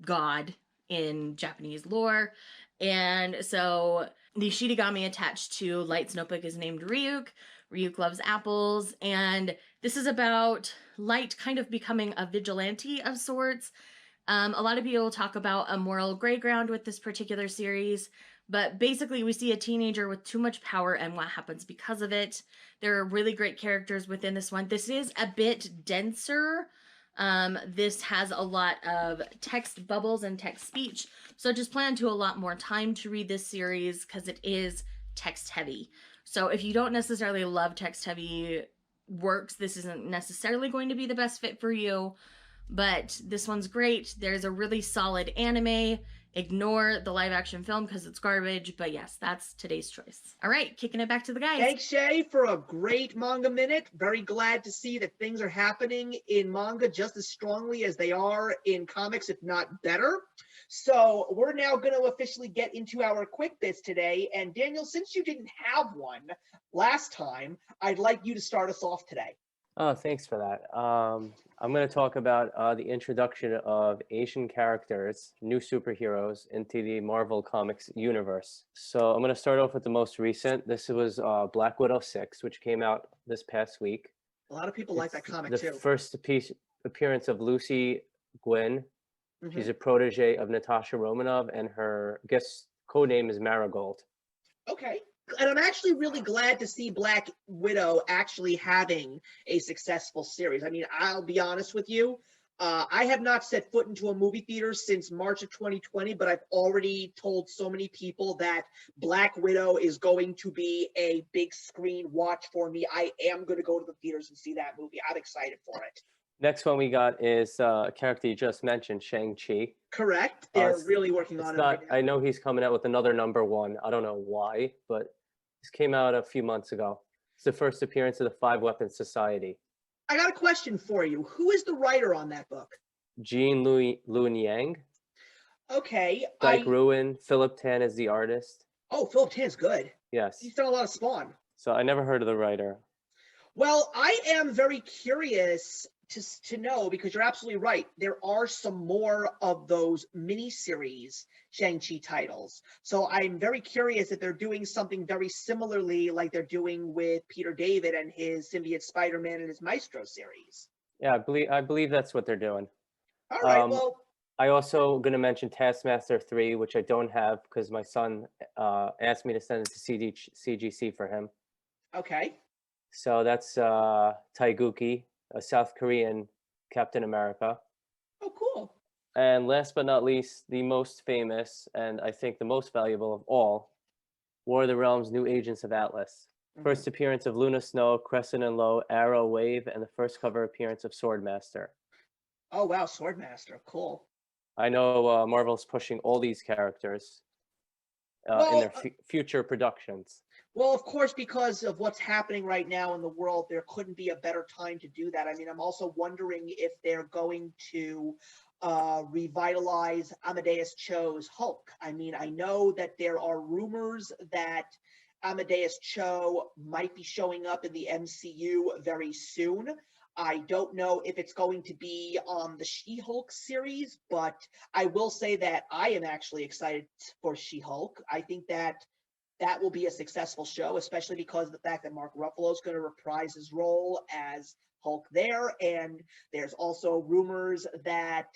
[SPEAKER 3] god in Japanese lore. And so the Shirigami attached to Light's notebook is named Ryuk. Ryuk loves apples, and this is about Light kind of becoming a vigilante of sorts. A lot of people talk about a moral gray ground with this particular series, but basically we see a teenager with too much power and what happens because of it. There are really great characters within this one. This is a bit denser. This has a lot of text bubbles and text speech, so just plan to a lot more time to read this series because it is text heavy. So if you don't necessarily love text heavy works, this isn't necessarily going to be the best fit for you, but this one's great. There's a really solid anime. Ignore the live action film because it's garbage, but yes, that's today's choice. All right, kicking it back to the guys.
[SPEAKER 1] Thanks, Shae, for a great Manga Minute. Very glad to see that things are happening in manga just as strongly as they are in comics, if not better. So we're now going to officially get into our quick bits today. And Daniel, since you didn't have one last time, I'd like you to start us off today.
[SPEAKER 2] Oh, thanks for that. I'm going to talk about the introduction of Asian characters, new superheroes, into the Marvel Comics universe. So I'm going to start off with the most recent. This was Black Widow 6, which came out this past week.
[SPEAKER 1] A lot of people like that comic, too.
[SPEAKER 2] The first appearance of Lucy Gwynn. Mm-hmm. She's a protege of Natasha Romanoff, and her code name is Marigold.
[SPEAKER 1] Okay. And I'm actually really glad to see Black Widow actually having a successful series. I mean, I'll be honest with you. I have not set foot into a movie theater since March of 2020, but I've already told so many people that Black Widow is going to be a big screen watch for me. I am going to go to the theaters and see that movie. I'm excited for it.
[SPEAKER 2] Next one we got is a character you just mentioned, Shang-Chi.
[SPEAKER 1] Correct. They're really working on it right now.
[SPEAKER 2] I know he's coming out with another #1. I don't know why, but this came out a few months ago. It's the first appearance of the Five Weapons Society.
[SPEAKER 1] I got a question for you. Who is the writer on that book?
[SPEAKER 2] Jean Luen Yang.
[SPEAKER 1] Okay.
[SPEAKER 2] Dyke Ruin. Philip Tan is the artist.
[SPEAKER 1] Oh, Philip Tan's good.
[SPEAKER 2] Yes.
[SPEAKER 1] He's done a lot of Spawn.
[SPEAKER 2] So I never heard of the writer.
[SPEAKER 1] Well, I am very curious to know, because you're absolutely right. There are some more of those miniseries Shang-Chi titles. So I'm very curious if they're doing something very similarly like they're doing with Peter David and his Symbiote Spider-Man and his Maestro series.
[SPEAKER 2] Yeah, I believe that's what they're doing.
[SPEAKER 1] All right,
[SPEAKER 2] Um,
[SPEAKER 1] well,
[SPEAKER 2] I also going to mention Taskmaster 3, which I don't have because my son asked me to send it to CGC for him.
[SPEAKER 1] okay.
[SPEAKER 2] So that's Taeguki, a South Korean Captain America.
[SPEAKER 1] Oh, cool.
[SPEAKER 2] And last but not least, the most famous and I think the most valuable of all, War of the Realms: New Agents of Atlas. First appearance of Luna Snow, Crescent and Low, Arrow, Wave, and the first cover appearance of Swordmaster.
[SPEAKER 1] Oh, wow, Swordmaster, cool.
[SPEAKER 2] I know Marvel's pushing all these characters in their future productions.
[SPEAKER 1] Well, of course, because of what's happening right now in the world, there couldn't be a better time to do that. I mean, I'm also wondering if they're going to revitalize Amadeus Cho's Hulk. I mean, I know that there are rumors that Amadeus Cho might be showing up in the MCU very soon. I don't know if it's going to be on the She-Hulk series, but I will say that I am actually excited for She-Hulk. I think that that will be a successful show, especially because of the fact that Mark Ruffalo is going to reprise his role as Hulk there. And there's also rumors that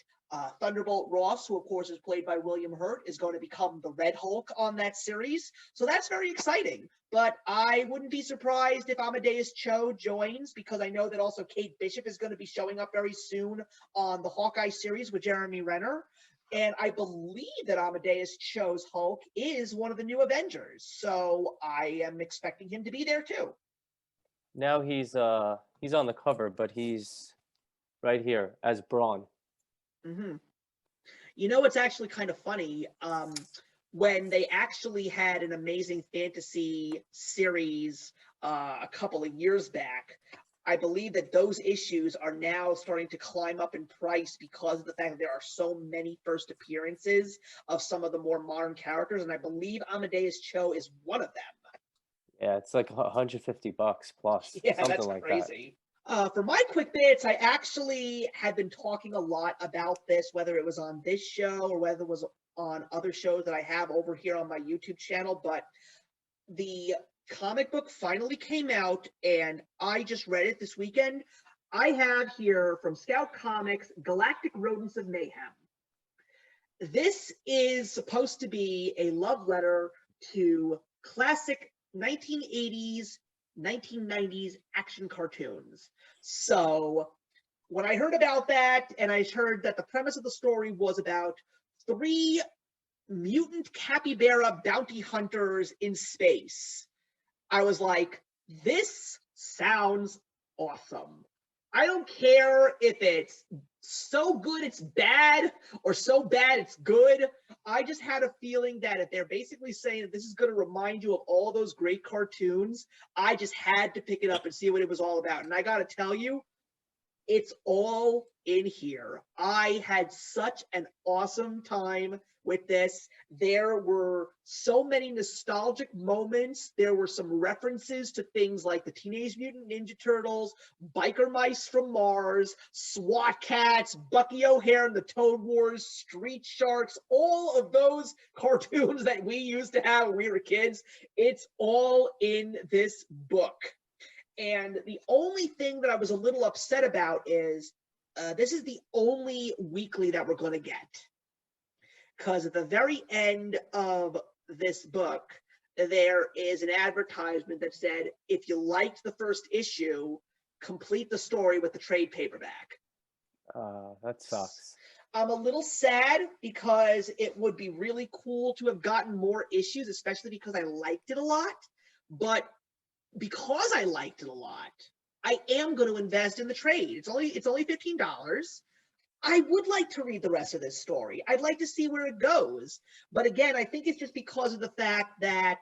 [SPEAKER 1] Thunderbolt Ross, who of course is played by William Hurt, is going to become the Red Hulk on that series. So that's very exciting. But I wouldn't be surprised if Amadeus Cho joins, because I know that also Kate Bishop is going to be showing up very soon on the Hawkeye series with Jeremy Renner. And I believe that Amadeus Cho's Hulk is one of the new Avengers. So I am expecting him to be there too.
[SPEAKER 2] Now he's on the cover, but he's right here as Braun.
[SPEAKER 1] Mm-hmm. You know, it's actually kind of funny. When they actually had an Amazing Fantasy series a couple of years back, I believe that those issues are now starting to climb up in price because of the fact that there are so many first appearances of some of the more modern characters, and I believe Amadeus Cho is one of them.
[SPEAKER 2] Yeah, it's like $150 plus,
[SPEAKER 1] Yeah,
[SPEAKER 2] something
[SPEAKER 1] that's
[SPEAKER 2] like
[SPEAKER 1] crazy. For my quick bits, I actually had been talking a lot about this, whether it was on this show or whether it was on other shows that I have over here on my YouTube channel, but the comic book finally came out and I just read it this weekend. I have here from Scout Comics, Galactic Rodents of Mayhem. This is supposed to be a love letter to classic 1980s, 1990s action cartoons. So when I heard about that, and I heard that the premise of the story was about 3 mutant capybara bounty hunters in space, I was like, this sounds awesome. I don't care if it's so good it's bad or so bad it's good. I just had a feeling that if they're basically saying that this is going to remind you of all those great cartoons, I just had to pick it up and see what it was all about. And I got to tell you, it's all in here. I had such an awesome time with this. There were so many nostalgic moments. There were some references to things like the Teenage Mutant Ninja Turtles, Biker Mice from Mars, SWAT Cats, Bucky O'Hare and the Toad Wars, Street Sharks, all of those cartoons that we used to have when we were kids. It's all in this book. And the only thing that I was a little upset about is this is the only weekly that we're going to get. Because at the very end of this book, there is an advertisement that said, if you liked the first issue, complete the story with the trade paperback.
[SPEAKER 2] That sucks.
[SPEAKER 1] I'm a little sad because it would be really cool to have gotten more issues, especially because I liked it a lot. But because I liked it a lot, I am going to invest in the trade. It's only $15. I would like to read the rest of this story. I'd like to see where it goes. But again, I think it's just because of the fact that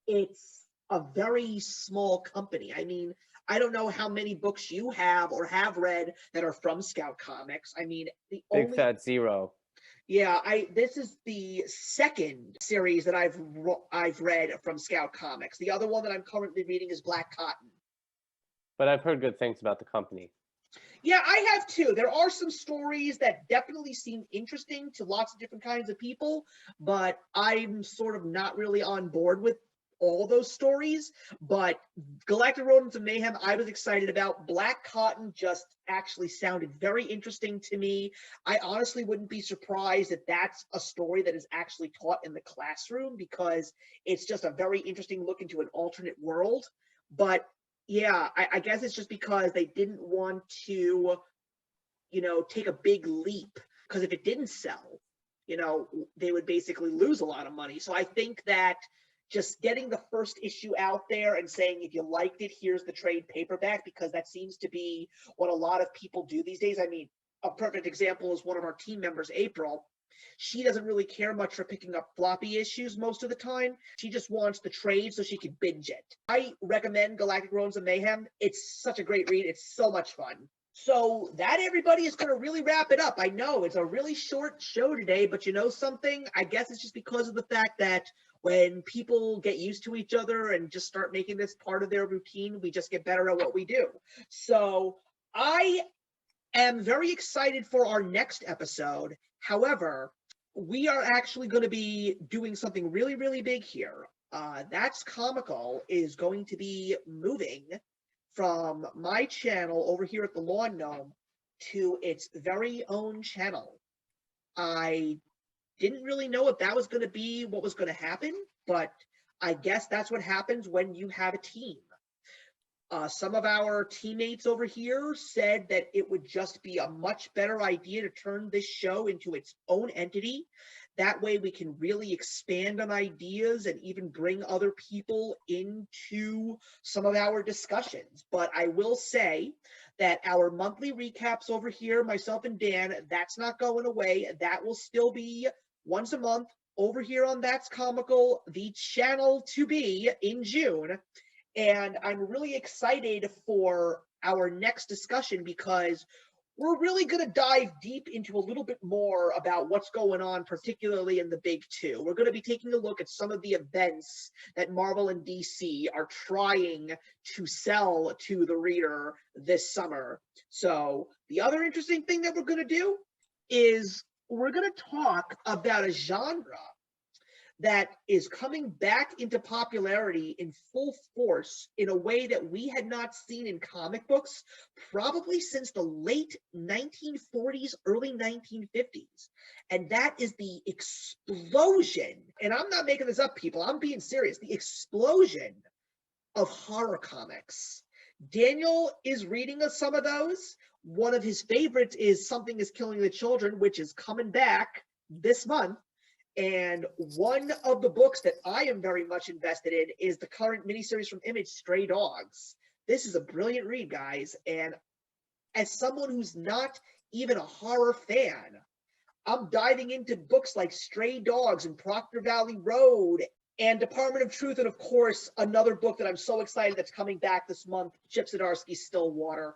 [SPEAKER 1] it's a very small company. I mean, I don't know how many books you have or have read that are from Scout Comics. I mean, the
[SPEAKER 2] Big
[SPEAKER 1] only
[SPEAKER 2] fat zero.
[SPEAKER 1] Yeah, this is the second series that I've read from Scout Comics. The other one that I'm currently reading is Black Cotton.
[SPEAKER 2] But I've heard good things about the company.
[SPEAKER 1] Yeah, I have too. There are some stories that definitely seem interesting to lots of different kinds of people, but I'm sort of not really on board with all those stories. But Galactic Rodents of Mayhem, I was excited about. Black Cotton just actually sounded very interesting to me. I honestly wouldn't be surprised if that's a story that is actually taught in the classroom, because it's just a very interesting look into an alternate world. But yeah, I guess it's just because they didn't want to, take a big leap. Because if it didn't sell, they would basically lose a lot of money. So I think that just getting the first issue out there and saying, if you liked it, here's the trade paperback, because that seems to be what a lot of people do these days. I mean, a perfect example is one of our team members, April. She doesn't really care much for picking up floppy issues most of the time. She just wants the trade so she can binge it. I recommend Galactic Rodents of Mayhem. It's such a great read. It's so much fun. So that, everybody, is going to really wrap it up. I know it's a really short show today, but you know something? I guess it's just because of the fact that when people get used to each other and just start making this part of their routine, we just get better at what we do. So I am very excited for our next episode. However, we are actually going to be doing something really, really big here. That's Comical is going to be moving from my channel over here at the Lawn Gnome to its very own channel. I didn't really know if that was going to be what was going to happen, but I guess that's what happens when you have a team. Some of our teammates over here said that it would just be a much better idea to turn this show into its own entity. That way we can really expand on ideas and even bring other people into some of our discussions. But I will say that our monthly recaps over here, myself and Dan, that's not going away. That will still be once a month over here on That's Comical, the channel to be in June. And I'm really excited for our next discussion, because we're really going to dive deep into a little bit more about what's going on, particularly in the Big Two. We're going to be taking a look at some of the events that Marvel and DC are trying to sell to the reader this summer. So the other interesting thing that we're going to do is we're going to talk about a genre that is coming back into popularity in full force in a way that we had not seen in comic books probably since the late 1940s, early 1950s. And that is the explosion, and I'm not making this up, people, I'm being serious, the explosion of horror comics. Daniel is reading some of those. One of his favorites is Something is Killing the Children, which is coming back this month. And one of the books that I am very much invested in is the current miniseries from Image, Stray Dogs. This is a brilliant read, guys. And as someone who's not even a horror fan, I'm diving into books like Stray Dogs and Proctor Valley Road and Department of Truth, and of course, another book that I'm so excited that's coming back this month, Chip Zdarsky's Stillwater.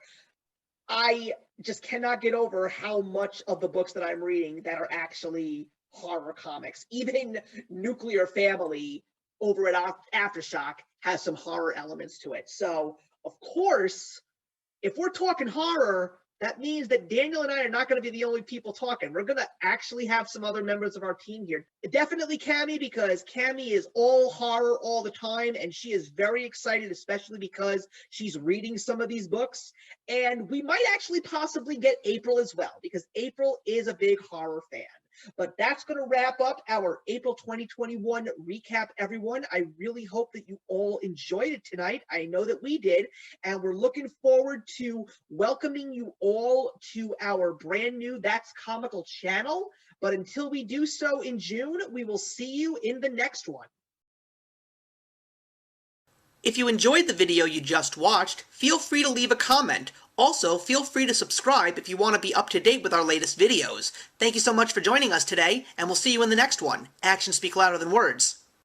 [SPEAKER 1] I just cannot get over how much of the books that I'm reading that are actually horror comics. Even Nuclear Family over at Aftershock has some horror elements to it. So, of course, if we're talking horror, that means that Daniel and I are not going to be the only people talking. We're going to actually have some other members of our team here. Definitely Cammie, because Cammie is all horror all the time, and she is very excited, especially because she's reading some of these books. And we might actually possibly get April as well, because April is a big horror fan. But that's going to wrap up our April 2021 recap, everyone. I really hope that you all enjoyed it tonight. I know that we did, and we're looking forward to welcoming you all to our brand new That's Comical channel. But until we do so in June, we will see you in the next one. If you enjoyed the video you just watched, feel free to leave a comment. Also, feel free to subscribe if you want to be up to date with our latest videos. Thank you so much for joining us today, and we'll see you in the next one. Actions speak louder than words.